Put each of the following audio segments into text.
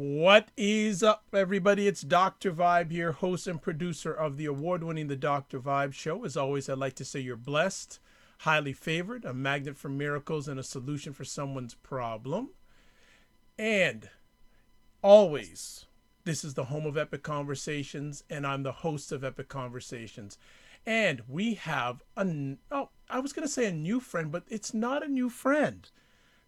What is up, everybody? It's Dr. Vibe here, host and producer of the award-winning The Dr. Vibe Show. As always, I'd like to say you're blessed, highly favored, a magnet for miracles, and a solution for someone's problem. And always, this is the home of Epic Conversations, and I'm the host of Epic Conversations. And we have I was going to say a new friend, but it's not a new friend.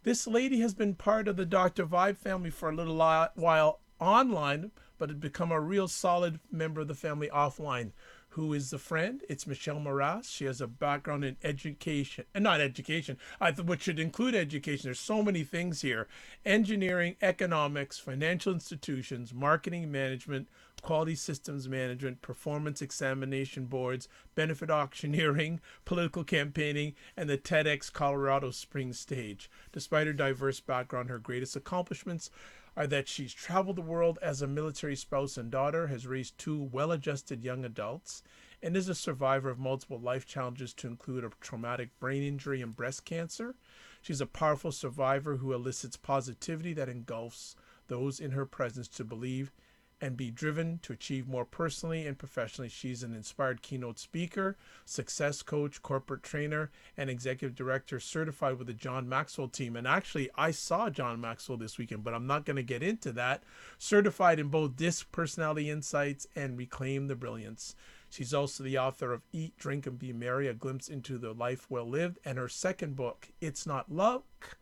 This lady has been part of the Dr. Vibe family for a little while online, but had become a real solid member of the family offline. Who is the friend? It's Michelle Mras. She has a background in education, and not education, which should include education. There's so many things here: engineering, economics, financial institutions, marketing management, quality systems management, performance examination boards, benefit auctioneering, political campaigning, and the TEDx Colorado Springs stage. Despite her diverse background, her greatest accomplishments are that she's traveled the world as a military spouse and daughter, has raised two well-adjusted young adults, and is a survivor of multiple life challenges to include a traumatic brain injury and breast cancer. She's a powerful survivor who elicits positivity that engulfs those in her presence to believe and be driven to achieve more personally and professionally. She's an inspired keynote speaker, success coach, corporate trainer, and executive director certified with the John Maxwell team. And actually, I saw John Maxwell this weekend, but I'm not going to get into that. Certified in both DISC personality insights and Reclaim the Brilliance. She's also the author of Eat, Drink, and Be Merry, A Glimpse into the Life Well Lived. And her second book, It's Not Luck,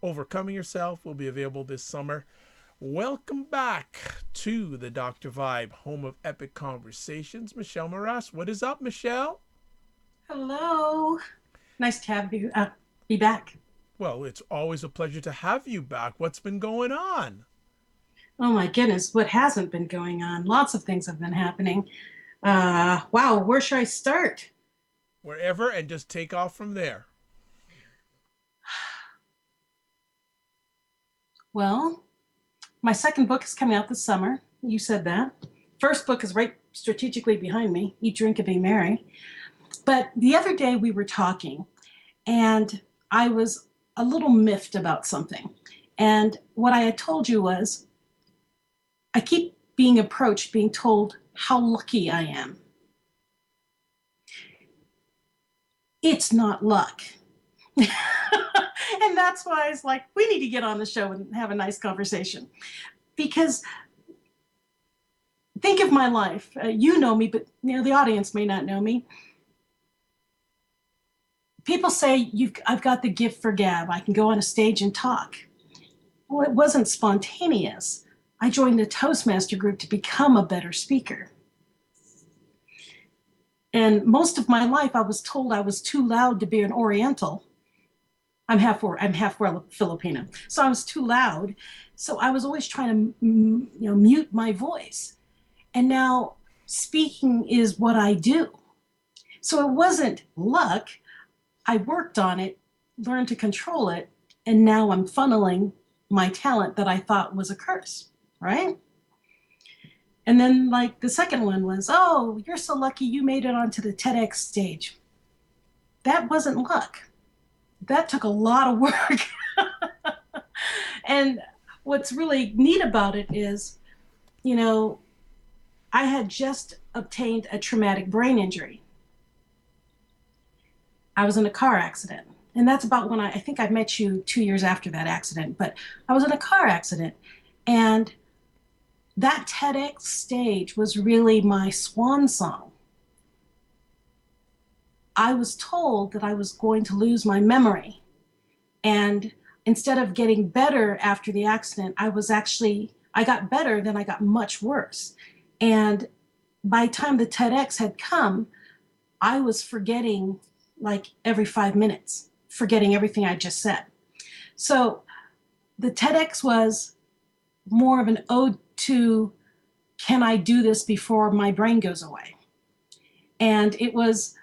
Overcoming Yourself, will be available this summer. Welcome back to the Dr. Vibe, home of epic conversations. Michelle Mras, what is up, Michelle? Hello. Nice to have you be back. Well, it's always a pleasure to have you back. What's been going on? Oh my goodness, what hasn't been going on? Lots of things have been happening. Wow, where should I start? Wherever, and just take off from there. Well, my second book is coming out this summer. You said that. First book is right strategically behind me, Eat, Drink, and Be Merry. But the other day we were talking, and I was a little miffed about something. And what I had told you was, I keep being approached, being told how lucky I am. It's not luck. And that's why it's like, we need to get on the show and have a nice conversation. Because think of my life. You know me, but the audience may not know me. People say I've got the gift for gab. I can go on a stage and talk. Well, it wasn't spontaneous. I joined a Toastmaster group to become a better speaker. And most of my life, I was told I was too loud to be an Oriental. I'm half Filipino, so I was too loud. So I was always trying to, mute my voice. And now speaking is what I do. So it wasn't luck. I worked on it, learned to control it, and now I'm funneling my talent that I thought was a curse, right? And then like the second one was, oh, you're so lucky you made it onto the TEDx stage. That wasn't luck. That took a lot of work. And what's really neat about it is, I had just obtained a traumatic brain injury. I was in a car accident. And that's about when I think I met you 2 years after that accident, but I was in a car accident. And that TEDx stage was really my swan song. I was told that I was going to lose my memory. And instead of getting better after the accident, I got better, then I got much worse. And by the time the TEDx had come, I was forgetting like every 5 minutes, forgetting everything I just said. So the TEDx was more of an ode to, can I do this before my brain goes away? And it was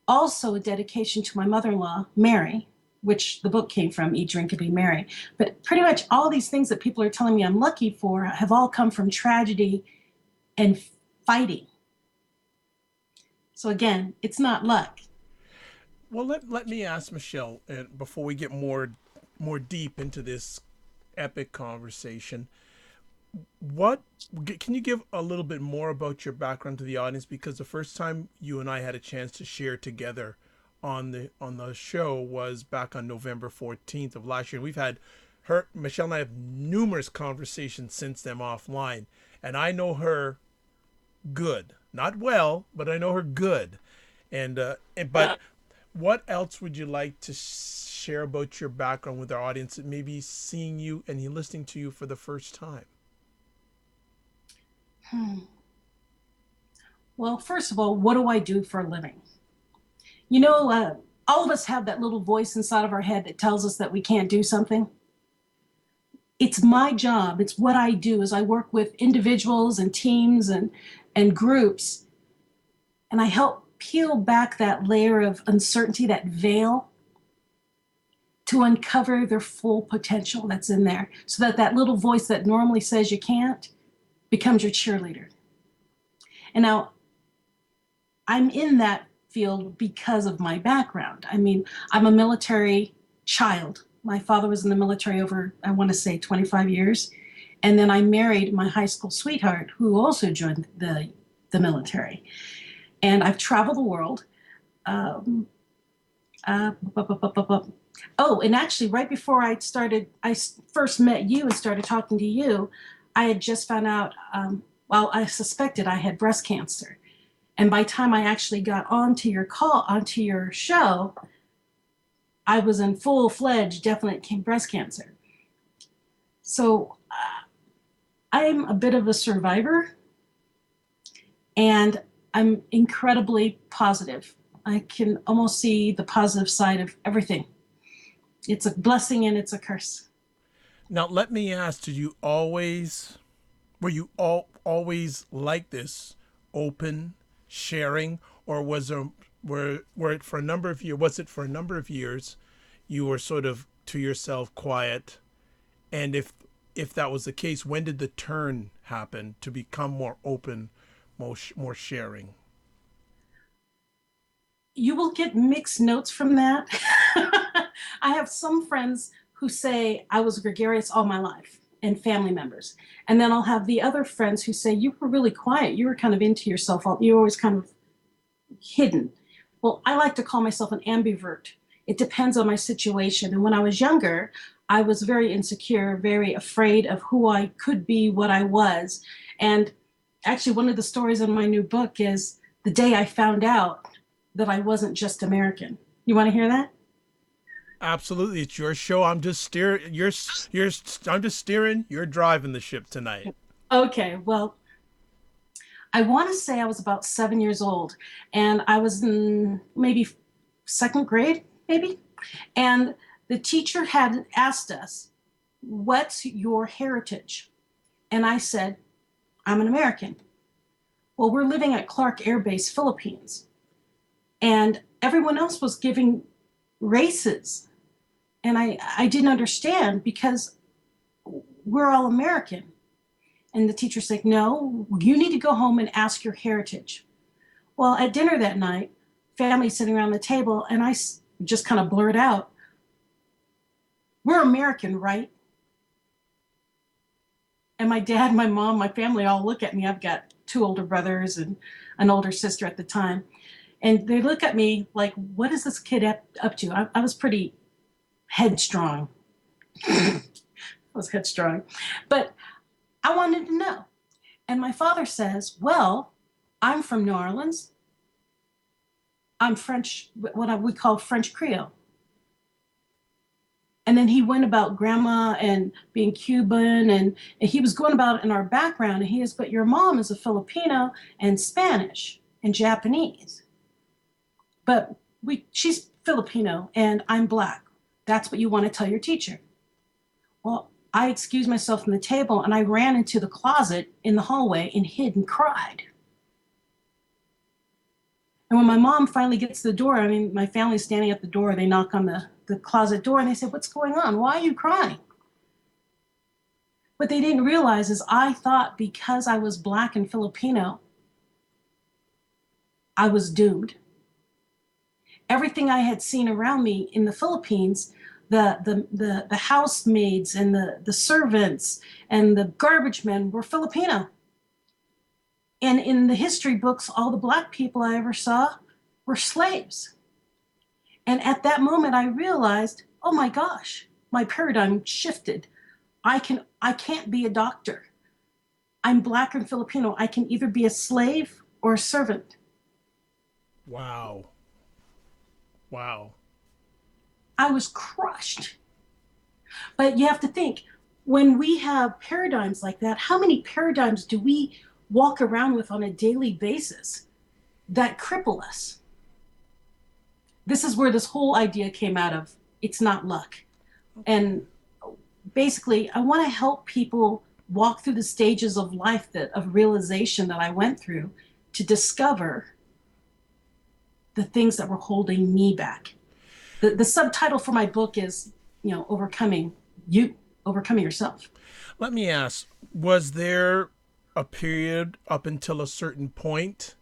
also a dedication to my mother-in-law, Mary, which the book came from, Eat, Drink, and Be Merry. But pretty much all these things that people are telling me I'm lucky for have all come from tragedy and fighting. So again, it's not luck. Well, let me ask Michelle, before we get more deep into this epic conversation, what can you give a little bit more about your background to the audience? Because the first time you and I had a chance to share together on the show was back on November 14th of last year. We've had her Michelle and I have numerous conversations since then offline, and I know her good, not well, but I know her good. But what else would you like to share about your background with our audience that may be seeing you and listening to you for the first time? Hmm. Well, first of all, what do I do for a living? You know, all of us have that little voice inside of our head that tells us that we can't do something. It's my job. It's what I do is I work with individuals and teams and groups, and I help peel back that layer of uncertainty, that veil, to uncover their full potential that's in there so that that little voice that normally says you can't becomes your cheerleader. And now I'm in that field because of my background. I mean, I'm a military child. My father was in the military over, I want to say, 25 years. And then I married my high school sweetheart, who also joined the military. And I've traveled the world. Um, uh, oh, and actually, right before I first met you and started talking to you, I had just found out, well, I suspected I had breast cancer. And by the time I actually got onto your show, I was in full-fledged definite breast cancer. So I'm a bit of a survivor, and I'm incredibly positive. I can almost see the positive side of everything. It's a blessing and it's a curse. Now, let me ask: did you always were you always like this, open, sharing, or was there were it for a number of years? Was it for a number of years you were sort of to yourself, quiet? And if that was the case, when did the turn happen to become more open, more sharing? You will get mixed notes from that. I have some friends who say I was gregarious all my life and family members. And then I'll have the other friends who say you were really quiet. You were kind of into yourself. You were always kind of hidden. Well, I like to call myself an ambivert. It depends on my situation. And when I was younger, I was very insecure, very afraid of who I could be, what I was. And actually, one of the stories in my new book is the day I found out that I wasn't just American. You want to hear that? Absolutely, it's your show. I'm just steering. You're. I'm just steering. You're driving the ship tonight. Okay, well, I want to say I was about 7 years old, and I was in maybe second grade, maybe. And the teacher had asked us, "What's your heritage?" And I said, "I'm an American." Well, we're living at Clark Air Base, Philippines, and everyone else was giving races. And I didn't understand because we're all American. And the teacher said, "No, you need to go home and ask your heritage." Well, at dinner that night, family sitting around the table, and I just kind of blurred out, "We're American, right?" And my dad, my mom, my family all look at me. I've got two older brothers and an older sister at the time. And they look at me like, what is this kid up to? I was pretty headstrong. I was headstrong. But I wanted to know. And my father says, "Well, I'm from New Orleans. I'm French, what we call French Creole." And then he went about grandma and being Cuban, and he was going about in our background. And he is, "But your mom is a Filipino and Spanish and Japanese. But she's Filipino and I'm Black. That's what you want to tell your teacher." Well, I excused myself from the table and I ran into the closet in the hallway and hid and cried. And when my mom finally gets to the door, I mean, my family's standing at the door, they knock on the closet door and they said, "What's going on? Why are you crying?" What they didn't realize is I thought because I was Black and Filipino, I was doomed. Everything I had seen around me in the Philippines, The housemaids and the servants and the garbage men were Filipino. And in the history books, all the Black people I ever saw were slaves. And at that moment, I realized, oh my gosh, my paradigm shifted. I can't be a doctor. I'm Black and Filipino. I can either be a slave or a servant. Wow. Wow. I was crushed. But you have to think, when we have paradigms like that, how many paradigms do we walk around with on a daily basis that cripple us? This is where this whole idea came out of. It's not luck. And basically, I want to help people walk through the stages of life of realization that I went through to discover the things that were holding me back. The subtitle for my book is, overcoming yourself. Let me ask, was there a period up until a certain point?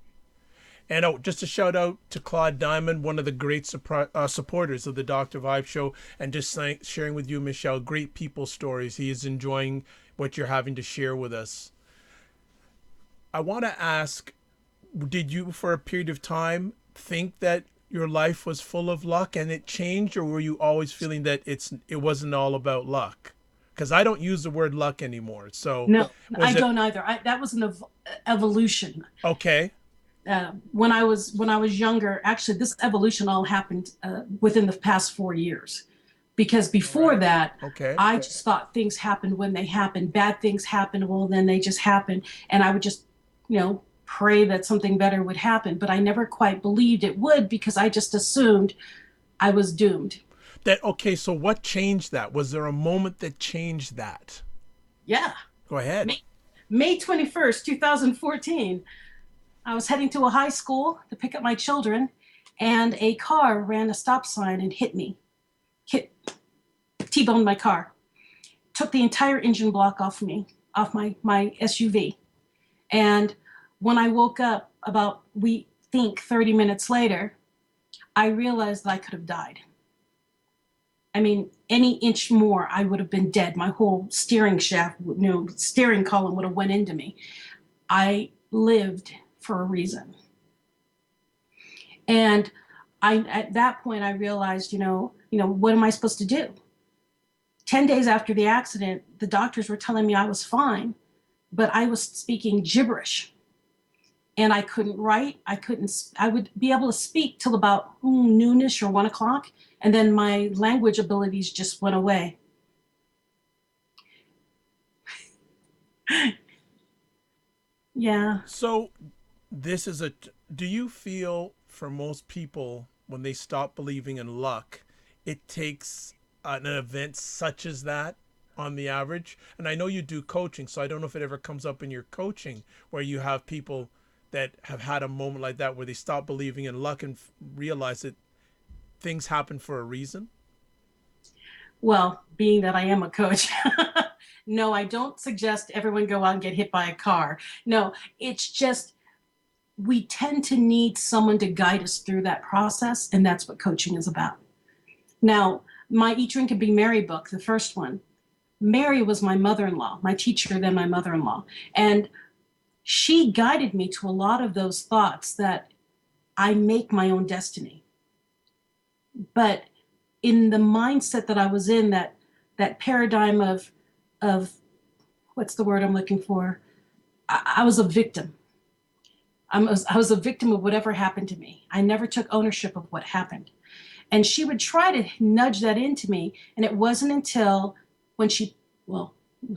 And just a shout out to Claude Diamond, one of the great supporters of the Dr. Vibe Show, and just sharing with you, Michelle, great people stories. He is enjoying what you're having to share with us. I want to ask, did you, for a period of time, think that your life was full of luck and it changed, or were you always feeling that it wasn't all about luck? Because I don't use the word luck anymore. So no, I don't either. That was an evolution. Okay. When I was younger, actually, this evolution all happened within the past 4 years, because before that, I just thought things happened when they happened. Bad things happened, well, then they just happened, and I would just, pray that something better would happen. But I never quite believed it would, because I just assumed I was doomed. So what changed that? Was there a moment that changed that? Yeah. Go ahead. May 21st, 2014. I was heading to a high school to pick up my children, and a car ran a stop sign and hit me. T-boned my car. Took the entire engine block off my SUV. And when I woke up about, we think, 30 minutes later, I realized that I could have died. I mean, any inch more, I would have been dead. My whole steering shaft, steering column would have went into me. I lived for a reason. And at that point, I realized, what am I supposed to do? 10 days after the accident, the doctors were telling me I was fine, but I was speaking gibberish. And I couldn't write. I would be able to speak till about noonish or 1 o'clock. And then my language abilities just went away. Yeah. So do you feel, for most people, when they stop believing in luck, it takes an event such as that on the average? And I know you do coaching, so I don't know if it ever comes up in your coaching where you have people that have had a moment like that where they stop believing in luck and realize that things happen for a reason. Well, being that I am a coach, no, I don't suggest everyone go out and get hit by a car. No, it's just, we tend to need someone to guide us through that process, and that's what coaching is about. Now, my Eat, Drink, and Be Merry book, the first one, Mary was my mother-in-law, my teacher, then my mother-in-law. And she guided me to a lot of those thoughts that I make my own destiny. But in the mindset that I was in, that paradigm of what's the word I'm looking for? I was a victim. I was a victim of whatever happened to me. I never took ownership of what happened. And she would try to nudge that into me. And it wasn't until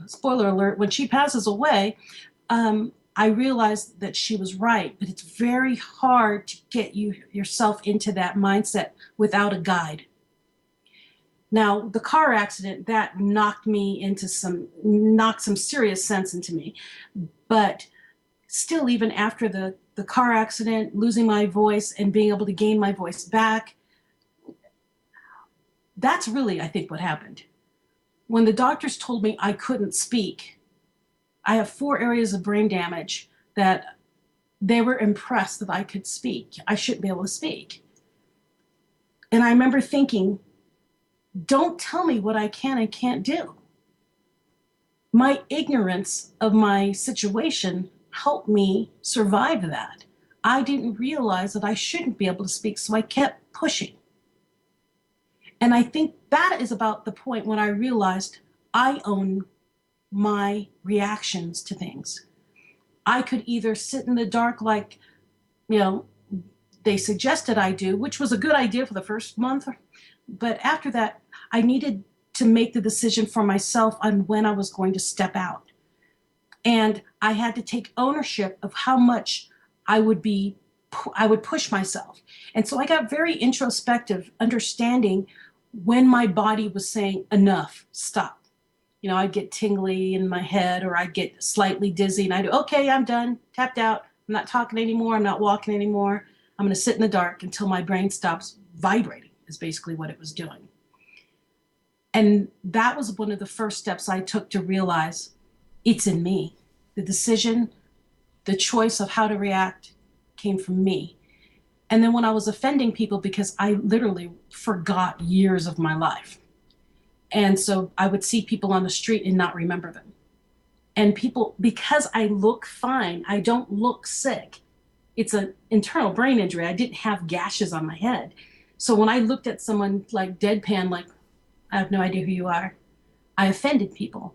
spoiler alert, when she passes away, I realized that she was right. But it's very hard to get yourself into that mindset without a guide. Now, the car accident, that knocked some serious sense into me. But still, even after the car accident, losing my voice and being able to gain my voice back, that's really, I think, what happened. When the doctors told me I couldn't speak, I have 4 areas of brain damage that they were impressed that I could speak. I shouldn't be able to speak. And I remember thinking, Don't tell me what I can and can't do. My ignorance of my situation helped me survive that. I didn't realize that I shouldn't be able to speak, so I kept pushing. And I think that is about the point when I realized I own my reactions to things. I could either sit in the dark like, you know, they suggested I do, which was a good idea for the first month. But after that, I needed to make the decision for myself on when I was going to step out. And I had to take ownership of how much I would push myself. And so I got very introspective, understanding when my body was saying, enough, stop. You know, I'd get tingly in my head, or I'd get slightly dizzy, and I'd do, okay, I'm done, tapped out. I'm not talking anymore. I'm not walking anymore. I'm going to sit in the dark until my brain stops vibrating, is basically what it was doing. And that was one of the first steps I took to realize it's in me. The decision, the choice of how to react came from me. And then when I was offending people, because I literally forgot years of my life. And so I would see people on the street and not remember them. And people, because I look fine, I don't look sick. It's an internal brain injury. I didn't have gashes on my head. So when I looked at someone like deadpan, like, I have no idea who you are, I offended people.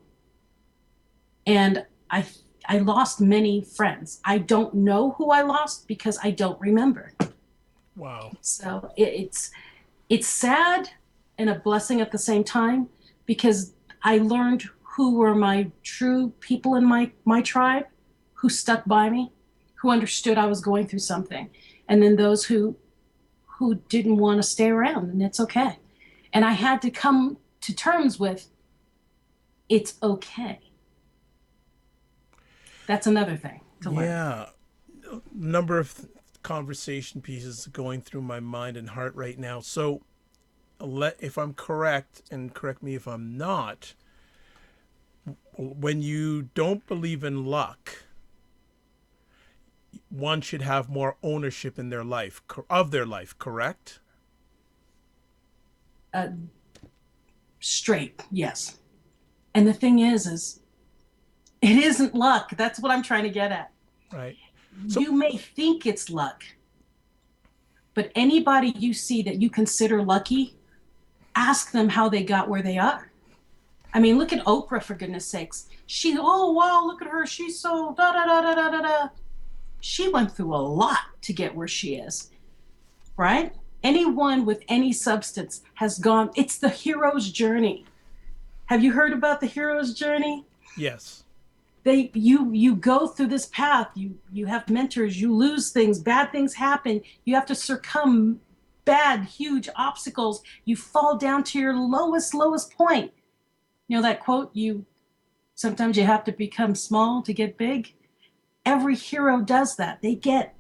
And I lost many friends. I don't know who I lost because I don't remember. Wow. So it's sad and a blessing at the same time, because I learned who were my true people in my tribe, who stuck by me, who understood I was going through something. And then those who didn't want to stay around, and it's okay. And I had to come to terms with, it's okay. That's another thing to learn. Yeah. Number of conversation pieces going through my mind and heart right now. So, if I'm correct, and correct me if I'm not, when you don't believe in luck, one should have more ownership in their life, of their life, correct? Straight, yes. And the thing is it isn't luck. That's what I'm trying to get at. Right. So, you may think it's luck, but anybody you see that you consider lucky, ask them how they got where they are. I mean, look at Oprah, for goodness sakes. Oh, wow, look at her. She's so da da da da da da da. She went through a lot to get where she is, right? Anyone with any substance has gone, it's the hero's journey. Have you heard about the hero's journey? Yes. You go through this path, you have mentors, you lose things, bad things happen, you have to succumb bad, huge obstacles, you fall down to your lowest point. You know that quote, sometimes you have to become small to get big? Every hero does that. They get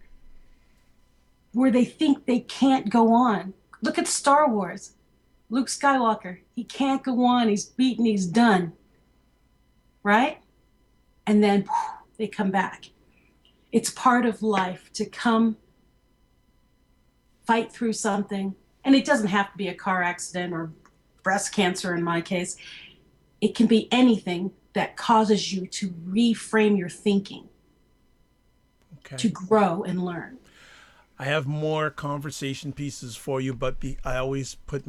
where they think they can't go on. Look at Star Wars. Luke Skywalker, he can't go on, he's beaten, he's done. Right? And then they come back. It's part of life to come fight through something. And it doesn't have to be a car accident or breast cancer in my case. It can be anything that causes you to reframe your thinking, to grow and learn. I have more conversation pieces for you, but I always put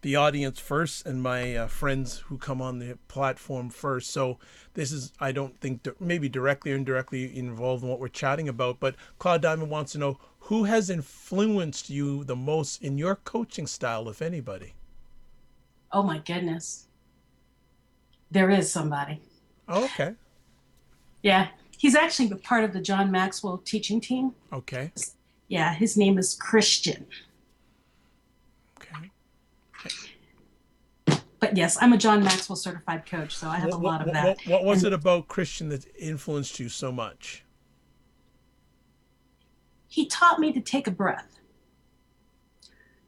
the audience first and my friends who come on the platform first. So this is, I don't think, maybe directly or indirectly involved in what we're chatting about, but Claude Diamond wants to know, who has influenced you the most in your coaching style, if anybody? Oh my goodness. There is somebody. Oh, okay. Yeah. He's actually a part of the John Maxwell teaching team. Okay. Yeah, his name is Christian. Okay. But yes, I'm a John Maxwell certified coach, so I have a lot of that. What was it about Christian that influenced you so much? He taught me to take a breath.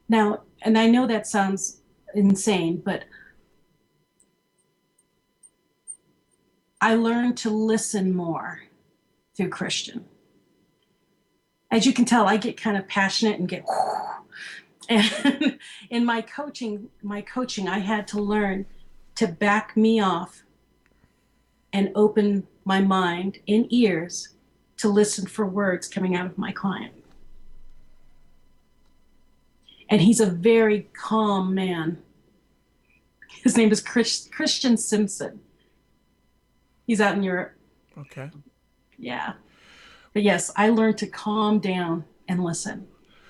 Now, and I know that sounds insane, but I learned to listen more through Christian. As you can tell, I get kind of passionate and get, And in my coaching, I had to learn to back me off and open my mind and ears to listen for words coming out of my client. And he's a very calm man. His name is Christian Simpson. He's out in Europe. Okay. Yeah. But yes, I learned to calm down and listen.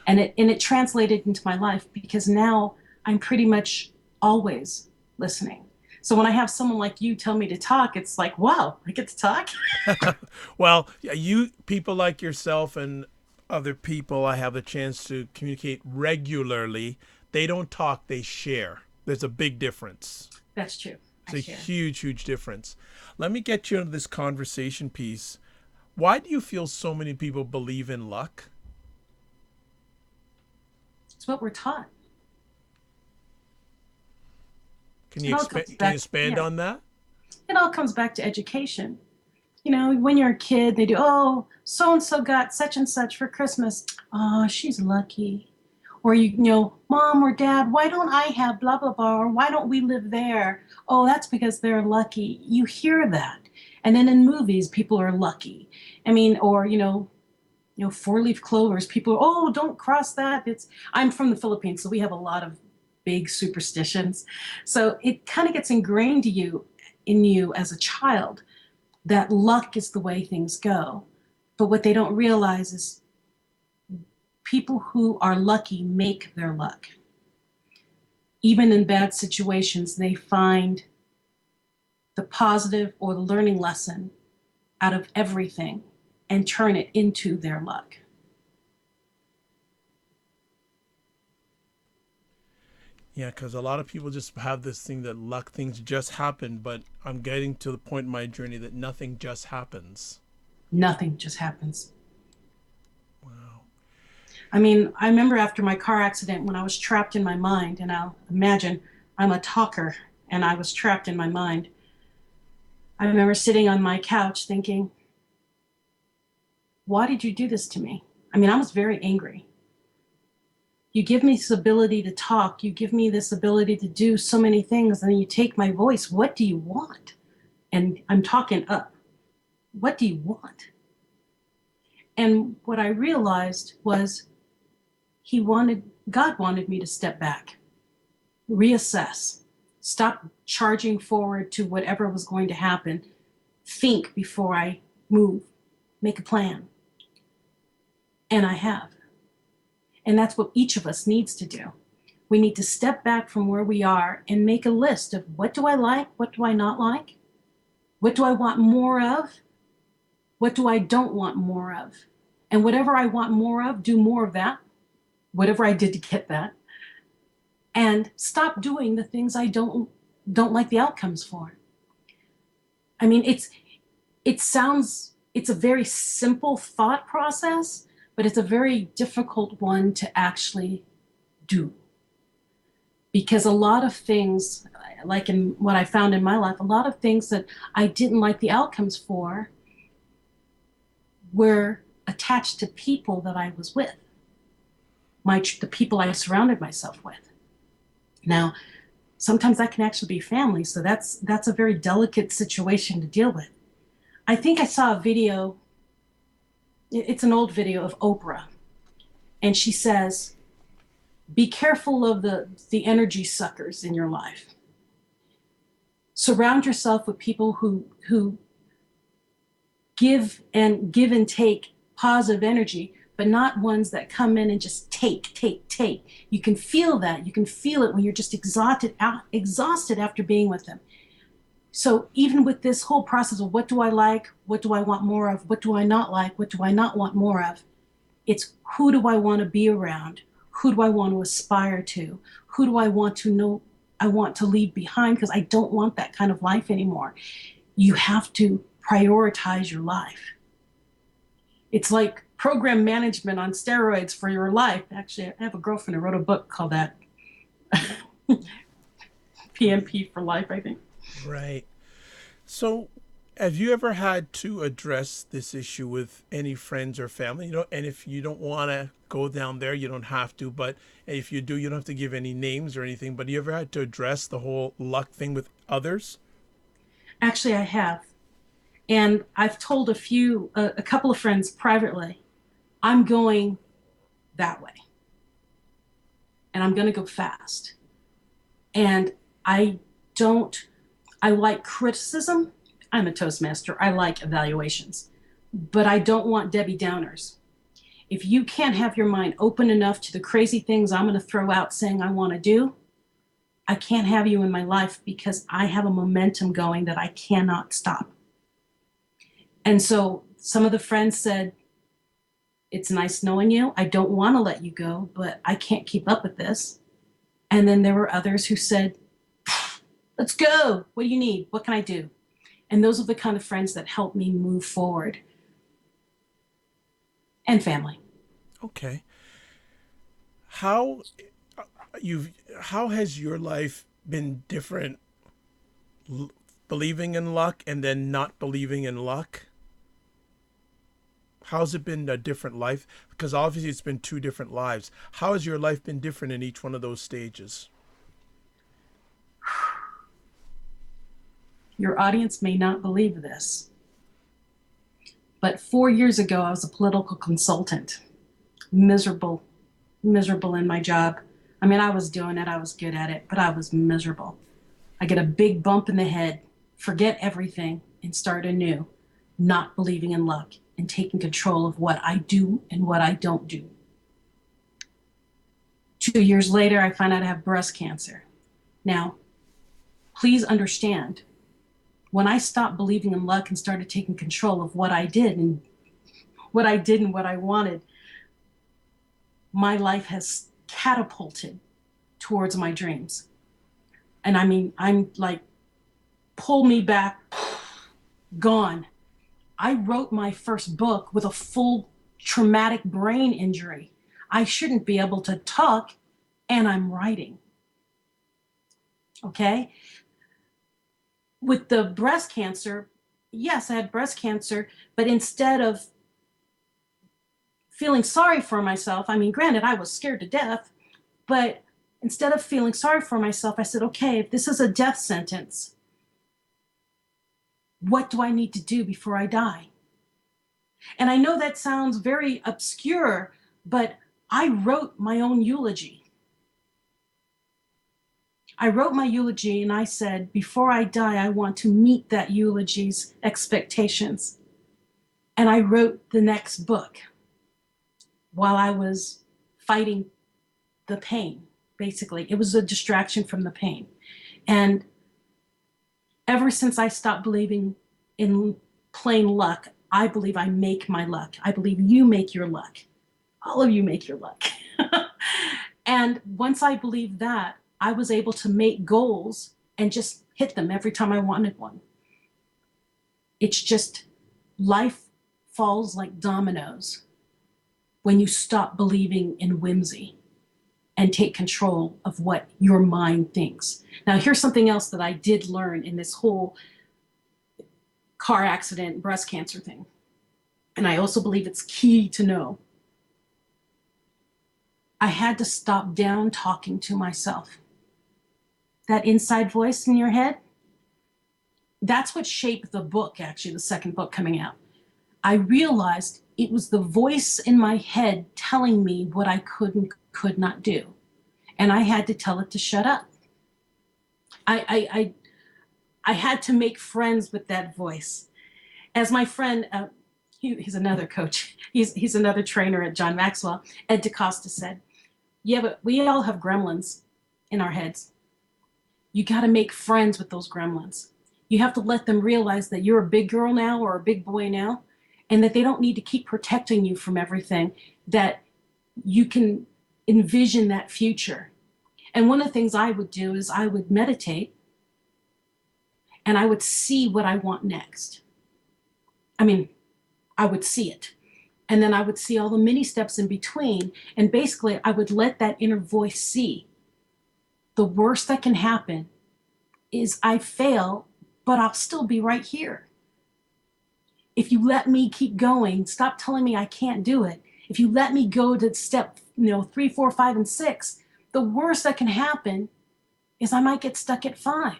And it translated into my life, because now I'm pretty much always listening. So when I have someone like you tell me to talk, it's like, wow, I get to talk. Well, yeah, you people like yourself and other people I have the chance to communicate regularly, they don't talk, they share. There's a big difference. That's true. It's a huge, huge difference. Let me get you into this conversation piece. Why do you feel so many people believe in luck? It's what we're taught. Can you expand on that? It all comes back to education. You know, when you're a kid, they do, oh, so and so got such and such for Christmas. Oh, she's lucky. Or you know, mom or dad, why don't I have blah blah blah? Or why don't we live there? Oh, that's because they're lucky. You hear that, and then in movies, people are lucky. I mean, or four-leaf clovers. People are, oh, don't cross that. I'm from the Philippines, so we have a lot of big superstitions. So it kind of gets ingrained in you as a child that luck is the way things go. But what they don't realize is people who are lucky make their luck. Even in bad situations, they find the positive or the learning lesson out of everything and turn it into their luck. Yeah, because a lot of people just have this thing that luck, things just happen, but I'm getting to the point in my journey that nothing just happens. Nothing just happens. Wow. I mean, I remember after my car accident when I was trapped in my mind, and I'll imagine I'm a talker and I was trapped in my mind. I remember sitting on my couch thinking, why did you do this to me? I mean, I was very angry. You give me this ability to talk. You give me this ability to do so many things, and then you take my voice. What do you want? And I'm talking up. What do you want? And what I realized was God wanted me to step back, reassess, stop charging forward to whatever was going to happen, think before I move, make a plan. And I have. And that's what each of us needs to do. We need to step back from where we are and make a list of what do I like, what do I not like, what do I want more of, what do I don't want more of. And whatever I want more of, do more of that, whatever I did to get that, and stop doing the things I don't like the outcomes for. I mean, it's a very simple thought process, but it's a very difficult one to actually do. Because a lot of things, like in what I found in my life, a lot of things that I didn't like the outcomes for were attached to people that I was with, the people I surrounded myself with. Now, sometimes that can actually be family, so that's a very delicate situation to deal with. I think I saw a video, it's an old video of Oprah, and she says, be careful of the energy suckers in your life. Surround yourself with people who give and take positive energy, but not ones that come in and just take. You can feel that. You can feel it when you're just exhausted after being with them. So even with this whole process of what do I like, what do I want more of, what do I not like, what do I not want more of, it's who do I want to be around, who do I want to aspire to, who do I want to know I want to leave behind, because I don't want that kind of life anymore. You have to prioritize your life. It's like program management on steroids for your life. Actually, I have a girlfriend who wrote a book called that. PMP for life, I think. Right. So Have you ever had to address this issue with any friends or family? And if you don't want to go down there, you don't have to. But if you do, you don't have to give any names or anything. But you ever had to address the whole luck thing with others? Actually, I have. And I've told a couple of friends privately, I'm going that way and I'm going to go fast. And I don't, I like criticism. I'm a Toastmaster. I like evaluations, but I don't want Debbie Downers. If you can't have your mind open enough to the crazy things I'm going to throw out saying I want to do, I can't have you in my life because I have a momentum going that I cannot stop. And so some of the friends said, it's nice knowing you. I don't want to let you go, but I can't keep up with this. And then there were others who said, let's go. What do you need? What can I do? And those are the kind of friends that help me move forward. And family. Okay. How you've how has your life been different believing in luck and then not believing in luck? How's it been a different life? Because obviously it's been two different lives. How has your life been different in each one of those stages? Your audience may not believe this, but 4 years ago, I was a political consultant. Miserable, miserable in my job. I mean, I was doing it, I was good at it, but I was miserable. I get a big bump in the head, forget everything, and start anew, not believing in luck and taking control of what I do and what I don't do. 2 years later, I find out I have breast cancer. Now, please understand, when I stopped believing in luck and started taking control of what I did and what I wanted, my life has catapulted towards my dreams. And I mean, I'm like, pull me back, gone. I wrote my first book with a full traumatic brain injury. I shouldn't be able to talk, and I'm writing. Okay? With the breast cancer, yes, I had breast cancer, but instead of feeling sorry for myself, I mean, granted, I was scared to death, but instead of feeling sorry for myself, I said, okay, if this is a death sentence, what do I need to do before I die? And I know that sounds very obscure, but I wrote my own eulogy. I wrote my eulogy and I said, before I die, I want to meet that eulogy's expectations. And I wrote the next book while I was fighting the pain, basically. It was a distraction from the pain. And ever since I stopped believing in plain luck, I believe I make my luck. I believe you make your luck. All of you make your luck. And once I believed that, I was able to make goals and just hit them every time I wanted one. It's just life falls like dominoes when you stop believing in whimsy and take control of what your mind thinks. Now, here's something else that I did learn in this whole car accident, breast cancer thing. And I also believe it's key to know. I had to stop down talking to myself. That inside voice in your head, that's what shaped the book, actually, the second book coming out. I realized it was the voice in my head telling me what I could not do. And I had to tell it to shut up. I had to make friends with that voice. As my friend, he's another coach, he's another trainer at John Maxwell, Ed DeCosta said, yeah, but we all have gremlins in our heads. You got to make friends with those gremlins. You have to let them realize that you're a big girl now or a big boy now, and that they don't need to keep protecting you from everything, that you can envision that future. And one of the things I would do is I would meditate and I would see what I want next. I mean, I would see it. And then I would see all the mini steps in between. And basically, I would let that inner voice see. The worst that can happen is I fail, but I'll still be right here. If you let me keep going, stop telling me I can't do it. If you let me go to step, 3, 4, 5, and 6, the worst that can happen is I might get stuck at 5,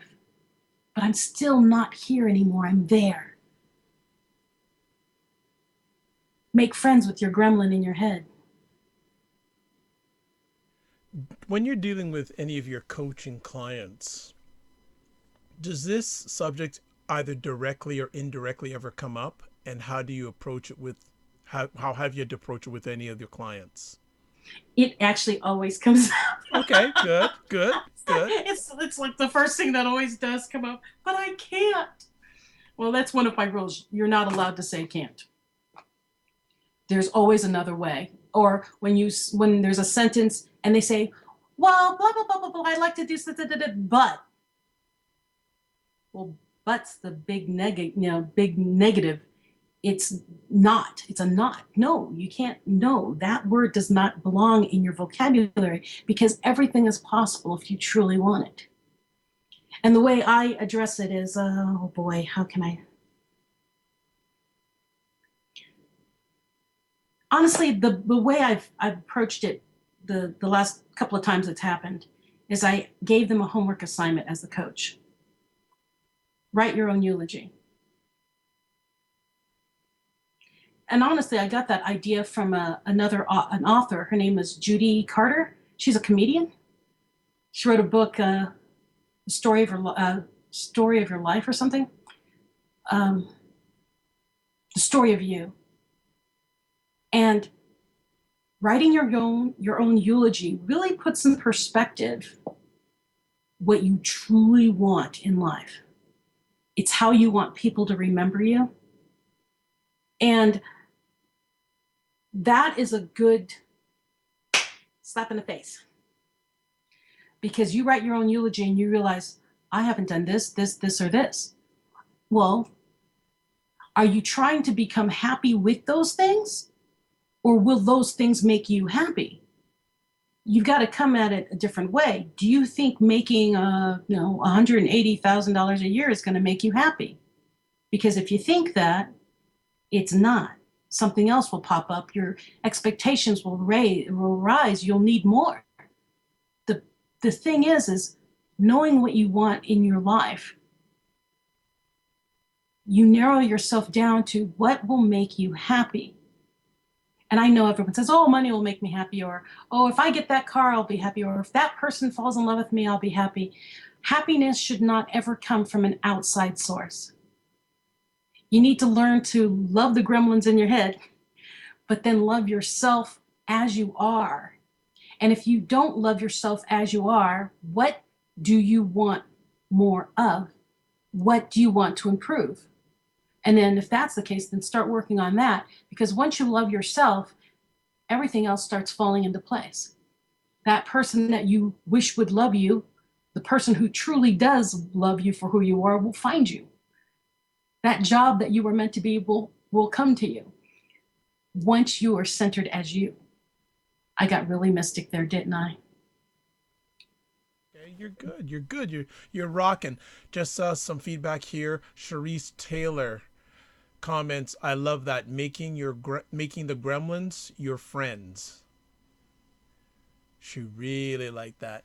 but I'm still not here anymore. I'm there. Make friends with your gremlin in your head. When you're dealing with any of your coaching clients, does this subject either directly or indirectly ever come up? And how do you approach it with, how have you had to approach it with any of your clients? It actually always comes up. Okay, good, good, good. It's like the first thing that always does come up, but I can't. Well, that's one of my rules. You're not allowed to say can't. There's always another way. Or when there's a sentence and they say, well, blah blah blah blah blah, I'd like to do but. Well, but's the big negative. It's not. It's a not. No, you can't. No, that word does not belong in your vocabulary because everything is possible if you truly want it. And the way I address it is, oh boy, how can I? Honestly, the way I've approached it, the last couple of times it's happened, is I gave them a homework assignment as the coach. Write your own eulogy. And honestly, I got that idea from an author. Her name is Judy Carter. She's a comedian. She wrote a book, story of your life or something. The story of you. And writing your own eulogy really puts in perspective what you truly want in life. It's how you want people to remember you. And that is a good slap in the face. Because you write your own eulogy and you realize, I haven't done this, this, this, or this. Well, are you trying to become happy with those things? Or will those things make you happy? You've got to come at it a different way. Do you think making $180,000 a year is going to make you happy? Because if you think that, it's not. Something else will pop up. Your expectations will rise. You'll need more. The thing is knowing what you want in your life, you narrow yourself down to what will make you happy. And I know everyone says, oh, money will make me happy, or, oh, if I get that car, I'll be happy, or if that person falls in love with me, I'll be happy. Happiness should not ever come from an outside source. You need to learn to love the gremlins in your head, but then love yourself as you are. And if you don't love yourself as you are, what do you want more of? What do you want to improve? And then if that's the case, then start working on that. Because once you love yourself, everything else starts falling into place. That person that you wish would love you, the person who truly does love you for who you are, will find you. That job that you were meant to be will come to you once you are centered as you. I got really mystic there, didn't I? Okay, you're good. You're good. You're rocking. Just some feedback here. Charisse Taylor comments, I love that, making the gremlins your friends. She really liked that.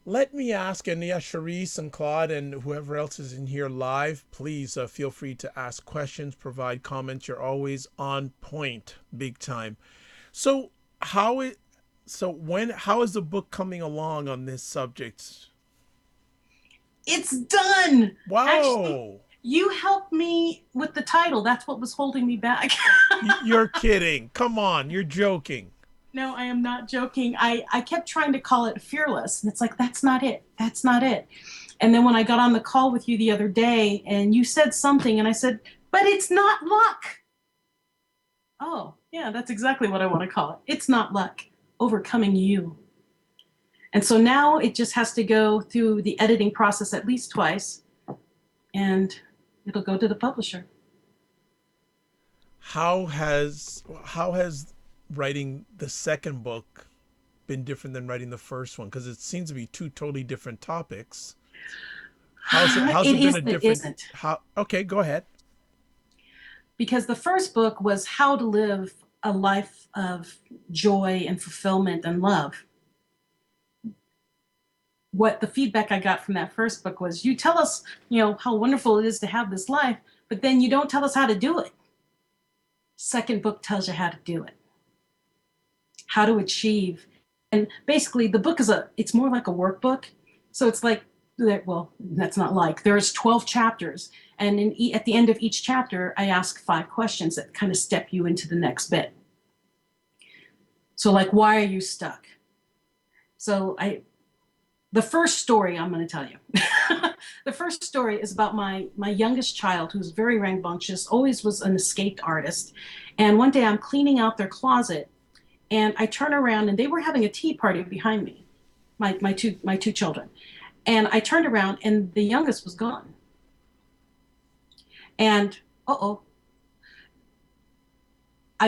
Let me ask, and yeah, Charisse and Claude and whoever else is in here live, please feel free to ask questions, provide comments. You're always on point, big time. So how is the book coming along on this subject? It's done. Wow. Actually, you helped me with the title. That's what was holding me back. You're kidding. Come on, you're joking. No, I am not joking. I kept trying to call it Fearless, and it's like, that's not it. That's not it. And then when I got on the call with you the other day and you said something and I said, but it's not luck. Oh, yeah, that's exactly what I want to call it. It's not luck. Overcoming you. And so now it just has to go through the editing process at least twice, and it'll go to the publisher. How has writing the second book been different than writing the first one? Because it seems to be two totally different topics. How's it been a different? Isn't. Okay, go ahead. because the first book was how to live a life of joy and fulfillment and love. What the feedback I got from that first book was, you tell us, how wonderful it is to have this life, but then you don't tell us how to do it. Second book tells you how to do it, how to achieve. And basically the book it's more like a workbook. So it's like, well, that's not like, there's 12 chapters. And at the end of each chapter, I ask 5 questions that kind of step you into the next bit. So like, why are you stuck? So the first story I'm going to tell you. The first story is about my youngest child, who's very rambunctious, always was an escaped artist. And one day I'm cleaning out their closet, and I turn around, and they were having a tea party behind me, my two children. And I turned around, and the youngest was gone. And I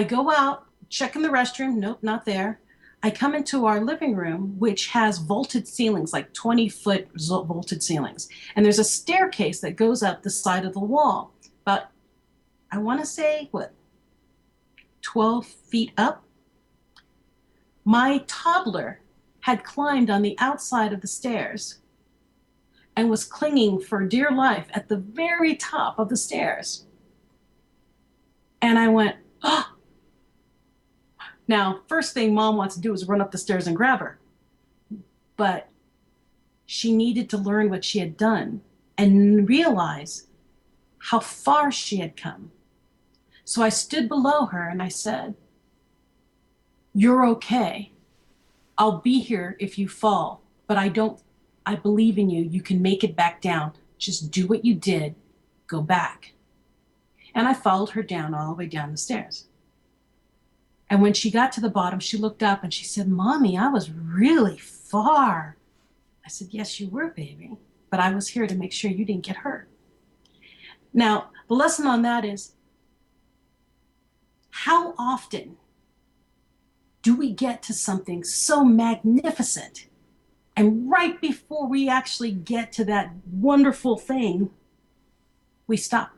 go out, check in the restroom. Nope, not there. I come into our living room, which has vaulted ceilings, like 20-foot vaulted ceilings. And there's a staircase that goes up the side of the wall, about, I want to say, 12 feet up. My toddler had climbed on the outside of the stairs and was clinging for dear life at the very top of the stairs. And I went, oh. Now, first thing mom wants to do is run up the stairs and grab her. But she needed to learn what she had done and realize how far she had come. So I stood below her and I said, you're okay. I'll be here if you fall, but I believe in you. You can make it back down. Just do what you did. Go back. And I followed her down all the way down the stairs. And when she got to the bottom, she looked up and she said, Mommy, I was really far. I said, yes, you were, baby, but I was here to make sure you didn't get hurt. Now, the lesson on that is, how often do we get to something so magnificent, and right before we actually get to that wonderful thing, we stop?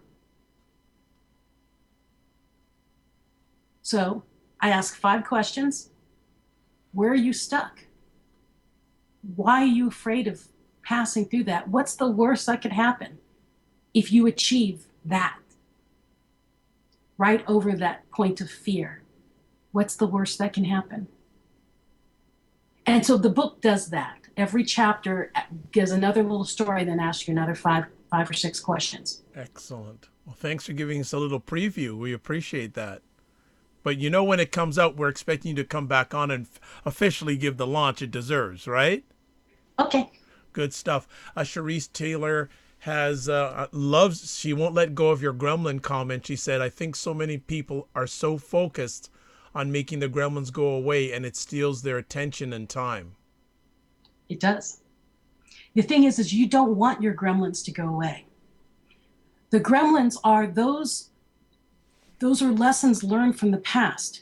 So I ask 5 questions. Where are you stuck? Why are you afraid of passing through that? What's the worst that could happen if you achieve that? Right over that point of fear. What's the worst that can happen? And so the book does that. Every chapter gives another little story, then asks you another five or 6 questions. Excellent. Well, thanks for giving us a little preview. We appreciate that. But when it comes out, we're expecting you to come back on and officially give the launch it deserves, right? Okay. Good stuff. Charisse Taylor has she won't let go of your gremlin comment. She said, I think so many people are so focused on making the gremlins go away, and it steals their attention and time. It does. The thing is you don't want your gremlins to go away. The gremlins are those are lessons learned from the past.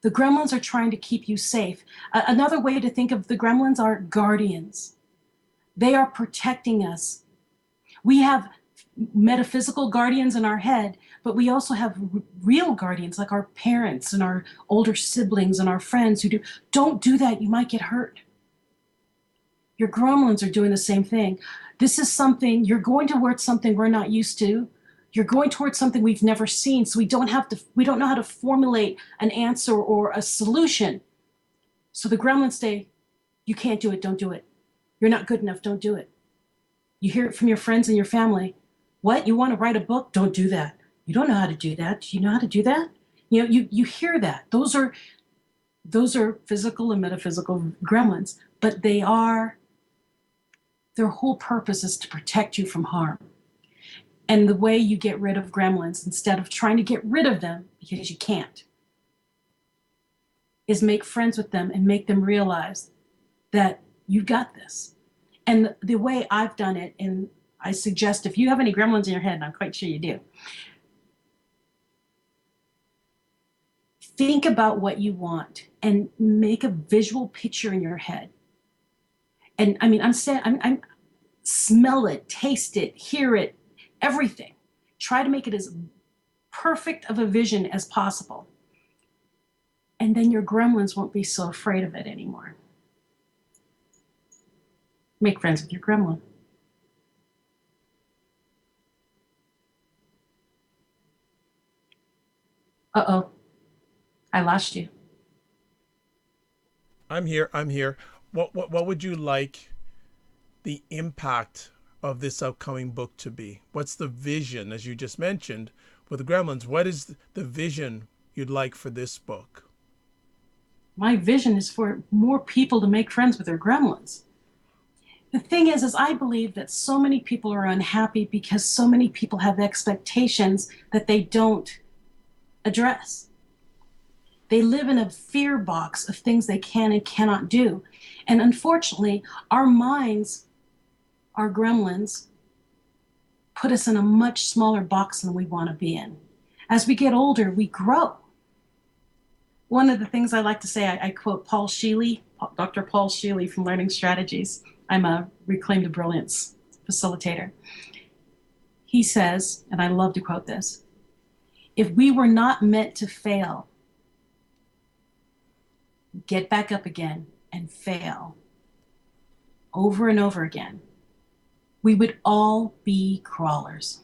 The gremlins are trying to keep you safe. Another way to think of the gremlins are guardians. They are protecting us. We have metaphysical guardians in our head, but we also have real guardians, like our parents and our older siblings and our friends who don't do that, you might get hurt. Your gremlins are doing the same thing. This is something, you're going towards something we're not used to. You're going towards something we've never seen, so we don't know how to formulate an answer or a solution. So the gremlins say, you can't do it, don't do it. You're not good enough, don't do it. You hear it from your friends and your family. What, you want to write a book? Don't do that. You don't know how to do that. Do you know how to do that? You hear that. Those are physical and metaphysical gremlins, but their whole purpose is to protect you from harm. And the way you get rid of gremlins, instead of trying to get rid of them, because you can't, is make friends with them and make them realize that you've got this. And the way I've done it, and I suggest if you have any gremlins in your head, and I'm quite sure you do, think about what you want and make a visual picture in your head. And I'm smell it, taste it, hear it, everything. Try to make it as perfect of a vision as possible. And then your gremlins won't be so afraid of it anymore. Make friends with your gremlin. Uh-oh, I lost you. I'm here. I'm here. What would you like the impact of this upcoming book to be? What's the vision, as you just mentioned, with the Gremlins? What is the vision you'd like for this book? My vision is for more people to make friends with their gremlins. The thing is I believe that so many people are unhappy because so many people have expectations that they don't address. They live in a fear box of things they can and cannot do. And unfortunately, our minds, our gremlins, put us in a much smaller box than we want to be in. As we get older, we grow. One of the things I like to say, I quote Paul Sheely, Dr. Paul Sheely from Learning Strategies. I'm a Reclaim Brilliance facilitator. He says, and I love to quote this, if we were not meant to fail, get back up again and fail over and over again, we would all be crawlers.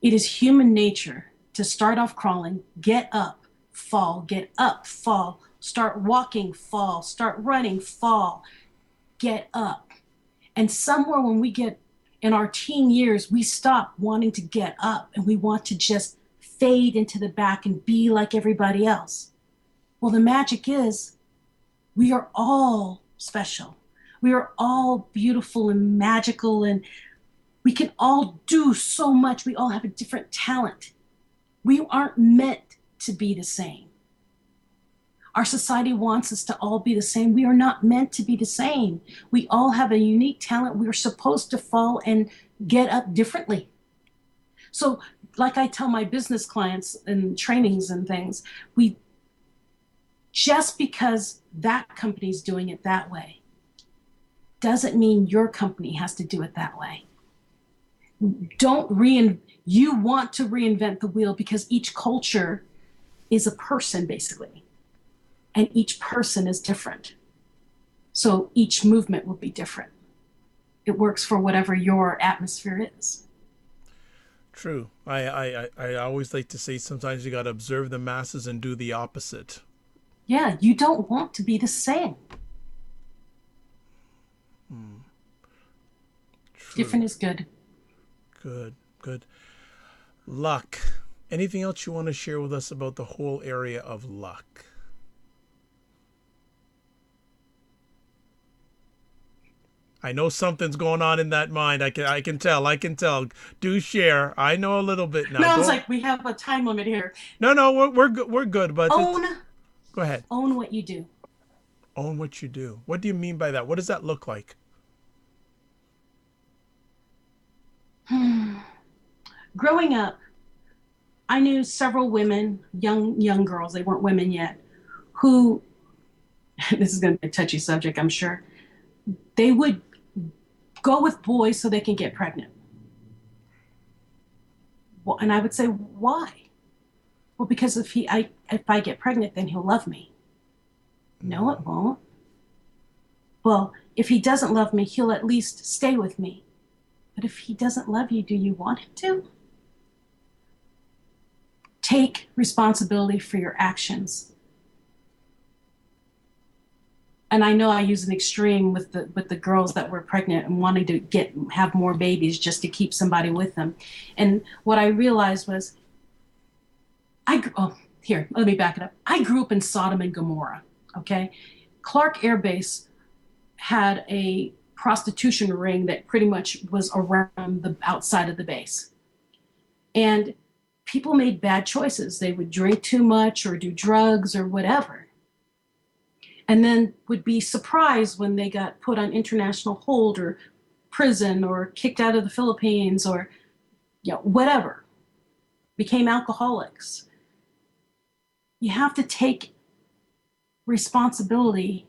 It is human nature to start off crawling, get up, fall, get up, fall, start walking, fall, start running, fall, get up. And somewhere when we get in our teen years, we stop wanting to get up and we want to just fade into the back and be like everybody else. Well, the magic is we are all special. We are all beautiful and magical, and we can all do so much. We all have a different talent. We aren't meant to be the same. Our society wants us to all be the same. We are not meant to be the same. We all have a unique talent. We are supposed to fall and get up differently. So, like I tell my business clients in trainings and things, just because that company's doing it that way doesn't mean your company has to do it that way. You want to reinvent the wheel because each culture is a person, basically. And each person is different. So each movement will be different. It works for whatever your atmosphere is. True. I always like to say sometimes you got to observe the masses and do the opposite. Yeah, you don't want to be the same. True. Different is good. Good, good. Luck. Anything else you want to share with us about the whole area of luck? I know something's going on in that mind. I can tell. Do share. I know a little bit now. No, it's like we have a time limit here. No, we're good. But go ahead. Own what you do. Own what you do. What do you mean by that? What does that look like? Growing up, I knew several women, young girls, they weren't women yet, who, this is going to be a touchy subject, I'm sure, they would go with boys so they can get pregnant. Well, and I would say, why? Well, because if I get pregnant, then he'll love me. No, it won't. Well, if he doesn't love me, he'll at least stay with me. But if he doesn't love you, do you want him to? Take responsibility for your actions. And I know I use an extreme with the girls that were pregnant and wanting to have more babies just to keep somebody with them. And what I realized was, let me back it up. I grew up in Sodom and Gomorrah, okay? Clark Air Base had a prostitution ring that pretty much was around the outside of the base. And people made bad choices. They would drink too much or do drugs or whatever. And then would be surprised when they got put on international hold or prison or kicked out of the Philippines or whatever. Became alcoholics. You have to take responsibility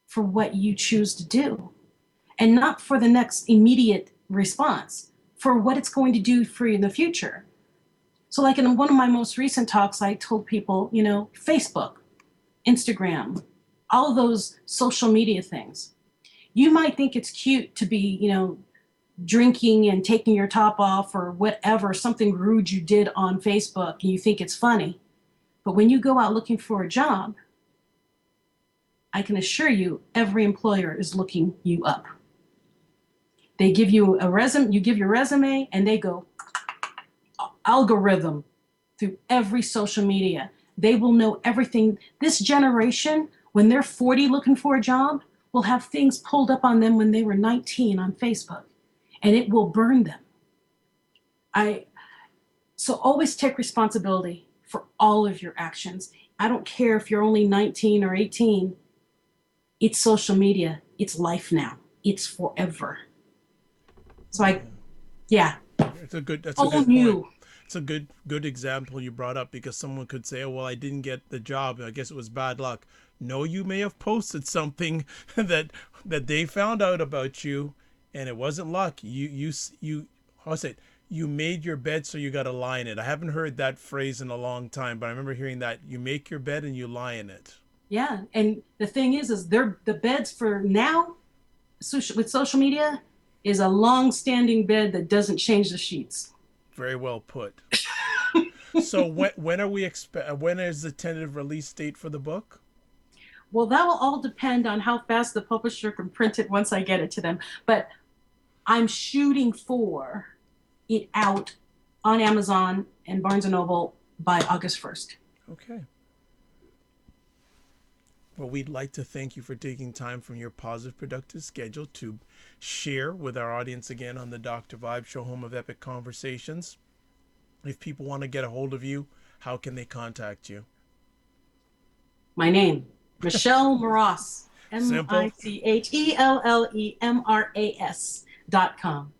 for what you choose to do. And not for the next immediate response, for what it's going to do for you in the future. So, like in one of my most recent talks, I told people, Facebook, Instagram, all of those social media things. You might think it's cute to be, drinking and taking your top off or whatever, something rude you did on Facebook, and you think it's funny. But when you go out looking for a job, I can assure you every employer is looking you up. They give you a resume, you give your resume, and they go algorithm through every social media. They will know everything. This generation, when they're 40 looking for a job, will have things pulled up on them when they were 19 on Facebook, and it will burn them. So always take responsibility for all of your actions. I don't care if you're only 19 or 18. It's social media. It's life now. It's forever. So yeah. That's a good point. It's a good example you brought up, because someone could say, oh, well, I didn't get the job, I guess it was bad luck. No, you may have posted something that they found out about you, and it wasn't luck. You how say it? You made your bed, so you got to lie in it. I haven't heard that phrase in a long time, but I remember hearing that. You make your bed and you lie in it. Yeah, and the thing is they're the beds for now with social media is a long-standing bed that doesn't change the sheets. Very well put. So when are we when is the tentative release date for the book? Well, that will all depend on how fast the publisher can print it once I get it to them. But I'm shooting for it out on Amazon and Barnes & Noble by August 1st. Okay. Well, we'd like to thank you for taking time from your positive, productive schedule to share with our audience again on the Dr. Vibe Show, home of epic conversations. If people want to get a hold of you, how can they contact you? My name, Michelle Mras. Simple. MICHELLEMRAS.com.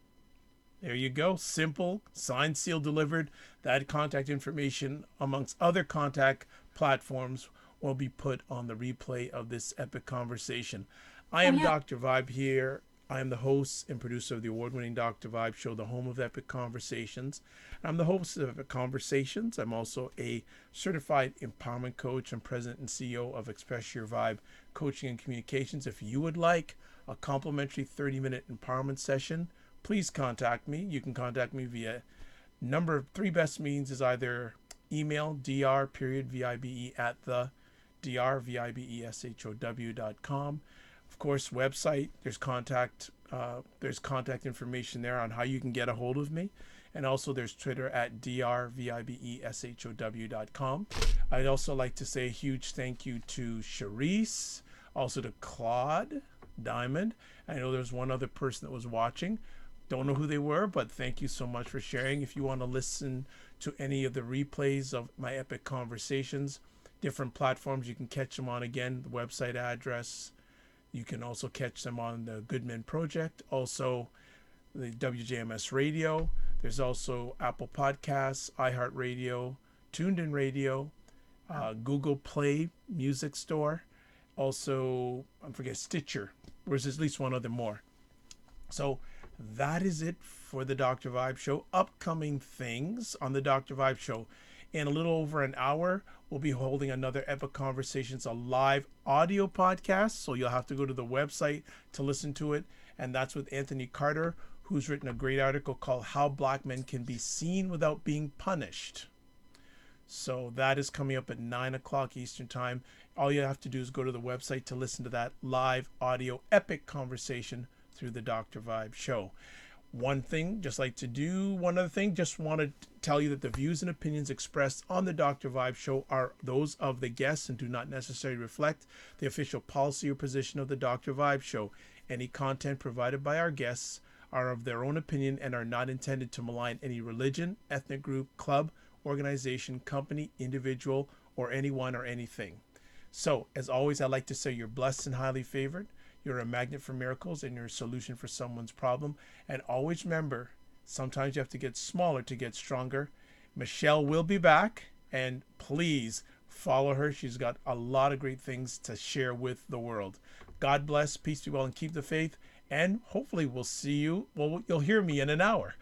There you go. Simple, signed, sealed, delivered. That contact information, amongst other contact platforms, will be put on the replay of this epic conversation. I am Dr. Vibe here. I am the host and producer of the award-winning Dr. Vibe Show, the home of epic conversations. I'm the host of Epic Conversations. I'm also a certified empowerment coach and president and CEO of Express Your Vibe Coaching and Communications. If you would like a complimentary 30-minute empowerment session, please contact me. You can contact me via number of three best means is either email dr.vibe at the drvibeshow.com. Of course, website, there's contact information there on how you can get a hold of me. And also there's Twitter at drvibeshow.com. I'd also like to say a huge thank you to Charisse, also to Claude Diamond. I know there's one other person that was watching. Don't know who they were, but thank you so much for sharing. If you want to listen to any of the replays of my epic conversations, different platforms you can catch them on, again, the website address. You can also catch them on the Goodman Project, also the WJMS Radio. There's also Apple Podcasts, iHeartRadio, Tuned In Radio, Google Play Music Store, also, I forget, Stitcher. There's at least one other more. So that is it for the Dr. Vibe Show. Upcoming things on the Dr. Vibe Show. In a little over an hour, we'll be holding another Epic Conversations, a live audio podcast. So you'll have to go to the website to listen to it. And that's with Anthony Carter, who's written a great article called How Black Men Can Be Seen Without Being Punished. So that is coming up at 9 o'clock Eastern Time. All you have to do is go to the website to listen to that live audio epic conversation through the Dr. Vibe Show. One other thing, just want to tell you that the views and opinions expressed on the Dr. Vibe Show are those of the guests and do not necessarily reflect the official policy or position of the Dr. Vibe Show. Any content provided by our guests are of their own opinion and are not intended to malign any religion, ethnic group, club, organization, company, individual, or anyone or anything. So, as always, I like to say you're blessed and highly favored. You're a magnet for miracles and you're a solution for someone's problem. And always remember, sometimes you have to get smaller to get stronger. Michelle will be back, and please follow her. She's got a lot of great things to share with the world. God bless, peace be well, and keep the faith. And hopefully we'll see you. Well, you'll hear me in an hour.